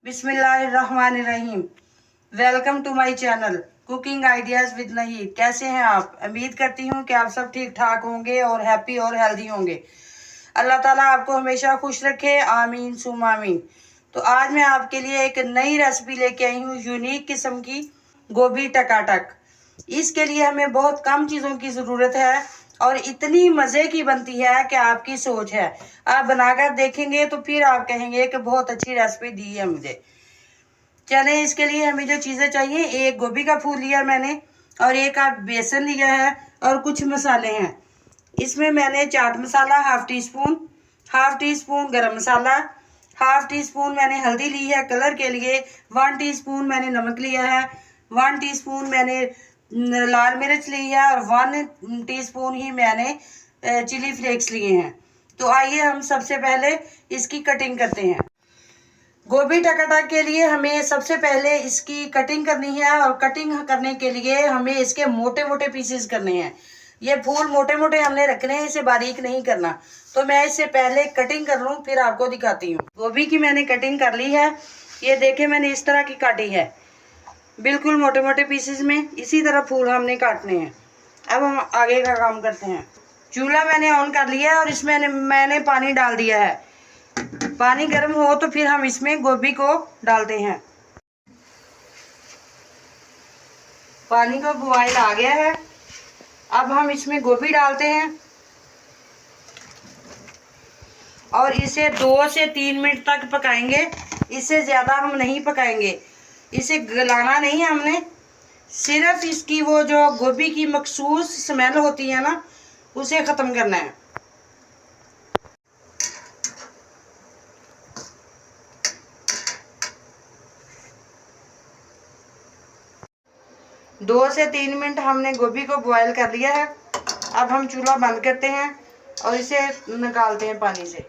बिस्मिल्लाहिर्रहमानिर्रहीम। Welcome to my channel cooking ideas with Naheed. कैसे हैं आप? उम्मीद करती हूँ कि आप सब ठीक ठाक होंगे और हैप्पी और हेल्दी होंगे। अल्लाह ताला आपको हमेशा खुश रखे, आमीन सुम आमीन। तो आज मैं आपके लिए एक नई रेसिपी लेके आई हूँ, यूनिक किस्म की गोभी टकाटक। इसके लिए हमें बहुत कम चीज़ों की ज़रूरत है और इतनी मज़े की बनती है कि आपकी सोच है। आप बनाकर देखेंगे तो फिर आप कहेंगे कि बहुत अच्छी रेसिपी दी है मुझे। चलें, इसके लिए हमें जो चीज़ें चाहिए, एक गोभी का फूल लिया मैंने और एक आप बेसन लिया है और कुछ मसाले हैं। इसमें मैंने chaat masala half tea spoon गरम मसाला, हाफ टी स्पून मैंने हल्दी ली है कलर के लिए, 1 टीस्पून मैंने नमक लिया है, 1 टीस्पून मैंने लाल मिर्च ली है और 1 टीस्पून ही मैंने चिली फ्लेक्स लिए हैं। तो आइए हम सबसे पहले इसकी कटिंग करते हैं। गोभी टकाटक के लिए हमें सबसे पहले इसकी कटिंग करनी है और कटिंग करने के लिए हमें इसके मोटे मोटे पीसेस करने हैं। ये फूल मोटे मोटे हमने रखने हैं, इसे बारीक नहीं करना। तो मैं इससे पहले कटिंग कर लूँ फिर आपको दिखाती हूँ। गोभी की मैंने कटिंग कर ली है। ये देखे मैंने इस तरह की काटी है, बिल्कुल मोटे मोटे पीसेस में। इसी तरह फूल हमने काटने हैं। अब हम आगे का काम करते हैं। चूल्हा मैंने ऑन कर लिया है और इसमें मैंने पानी डाल दिया है। पानी गर्म हो तो फिर हम इसमें गोभी को डालते हैं। पानी का बॉयल आ गया है। अब हम इसमें गोभी डालते हैं और इसे 2 से 3 मिनट तक पकाएंगे। इससे ज़्यादा हम नहीं पकाएंगे। इसे गलाना नहीं है हमने, सिर्फ इसकी वो जो गोभी की मखसूस स्मेल होती है ना, उसे ख़त्म करना है। दो से 3 मिनट हमने गोभी को बॉयल कर लिया है। अब हम चूल्हा बंद करते हैं और इसे निकालते हैं पानी से।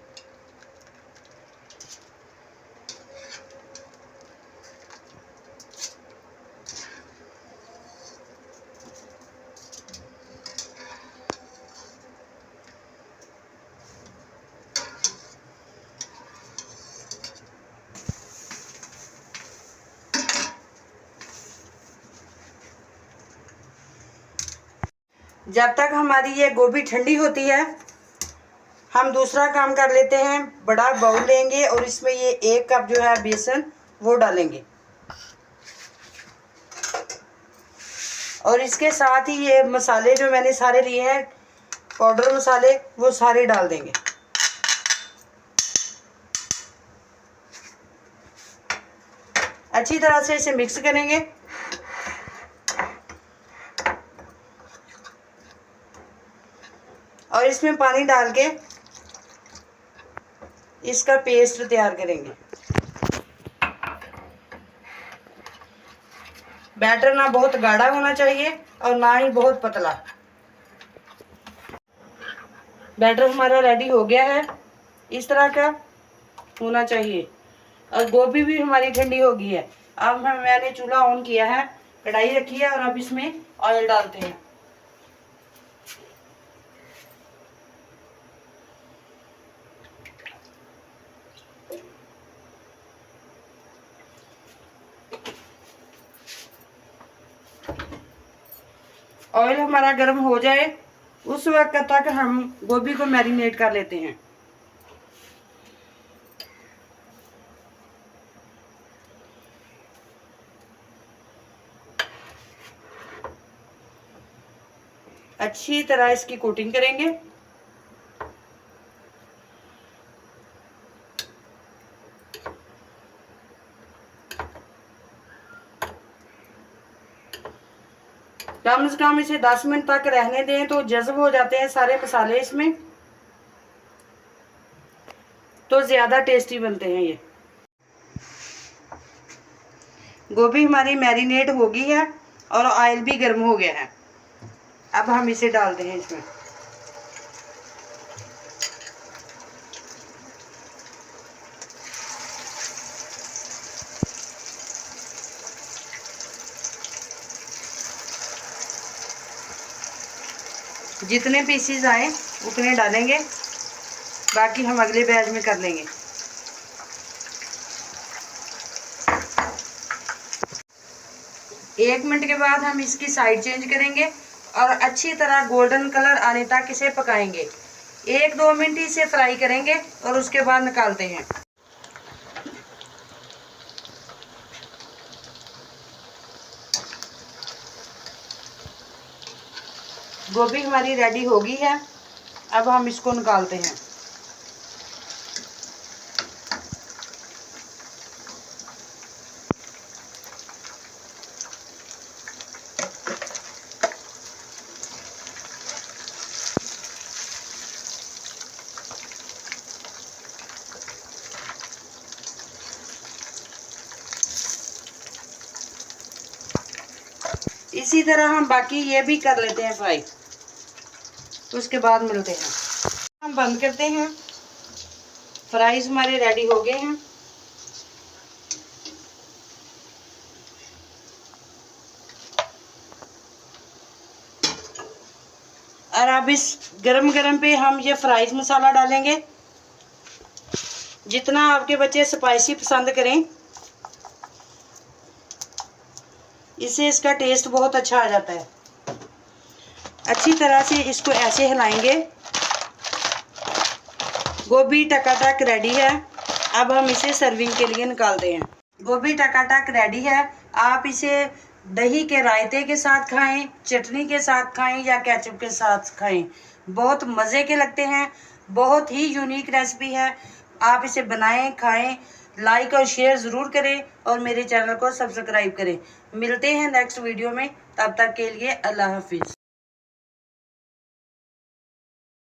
जब तक हमारी ये गोभी ठंडी होती है हम दूसरा काम कर लेते हैं। बड़ा बाउल लेंगे और इसमें ये 1 कप जो है बेसन वो डालेंगे और इसके साथ ही ये मसाले जो मैंने सारे लिए हैं, पाउडर मसाले, वो सारे डाल देंगे। अच्छी तरह से इसे मिक्स करेंगे। और इसमें पानी डाल के इसका पेस्ट तैयार करेंगे। बैटर ना बहुत गाढ़ा होना चाहिए और ना ही बहुत पतला। बैटर हमारा रेडी हो गया है, इस तरह का होना चाहिए। और गोभी भी हमारी ठंडी हो गई है। अब मैंने चूल्हा ऑन किया है, कढ़ाई रखी है और अब इसमें ऑयल डालते हैं। ऑयल हमारा गर्म हो जाए उस वक्त तक हम गोभी को मैरिनेट कर लेते हैं। अच्छी तरह इसकी कोटिंग करेंगे। कम से कम इसे 10 मिनट तक रहने दें तो जज़्ब हो जाते हैं सारे मसाले इसमें, तो ज़्यादा टेस्टी बनते हैं ये। गोभी हमारी मैरिनेट हो गई है और ऑयल भी गर्म हो गया है। अब हम इसे डालते हैं इसमें। जितने पीसीज आए उतने डालेंगे, बाकी हम अगले बैच में कर लेंगे। 1 मिनट के बाद हम इसकी साइड चेंज करेंगे और अच्छी तरह गोल्डन कलर आने तक इसे पकाएंगे। 1-2 मिनट इसे फ्राई करेंगे और उसके बाद निकालते हैं। गोभी हमारी रेडी हो गई है, अब हम इसको निकालते हैं। इसी तरह हम बाकी ये भी कर लेते हैं फ्राई, तो उसके बाद मिलते हैं। हम बंद करते हैं। फ्राइज हमारे रेडी हो गए हैं। और अब इस गरम गरम पे हम ये फ्राइज मसाला डालेंगे। जितना आपके बच्चे स्पाइसी पसंद करें, इससे इसका टेस्ट बहुत अच्छा आ जाता है। अच्छी तरह से इसको ऐसे हिलाएंगे। गोभी टकाटक रेडी है। अब हम इसे सर्विंग के लिए निकालते हैं। गोभी टकाटक रेडी है। आप इसे दही के रायते के साथ खाएं, चटनी के साथ खाएं या केचप के साथ खाएं, बहुत मज़े के लगते हैं। बहुत ही यूनिक रेसिपी है। आप इसे बनाएं, खाएं, लाइक और शेयर ज़रूर करें और मेरे चैनल को सब्सक्राइब करें। मिलते हैं नेक्स्ट वीडियो में, तब तक के लिए अल्लाह हाफिज़।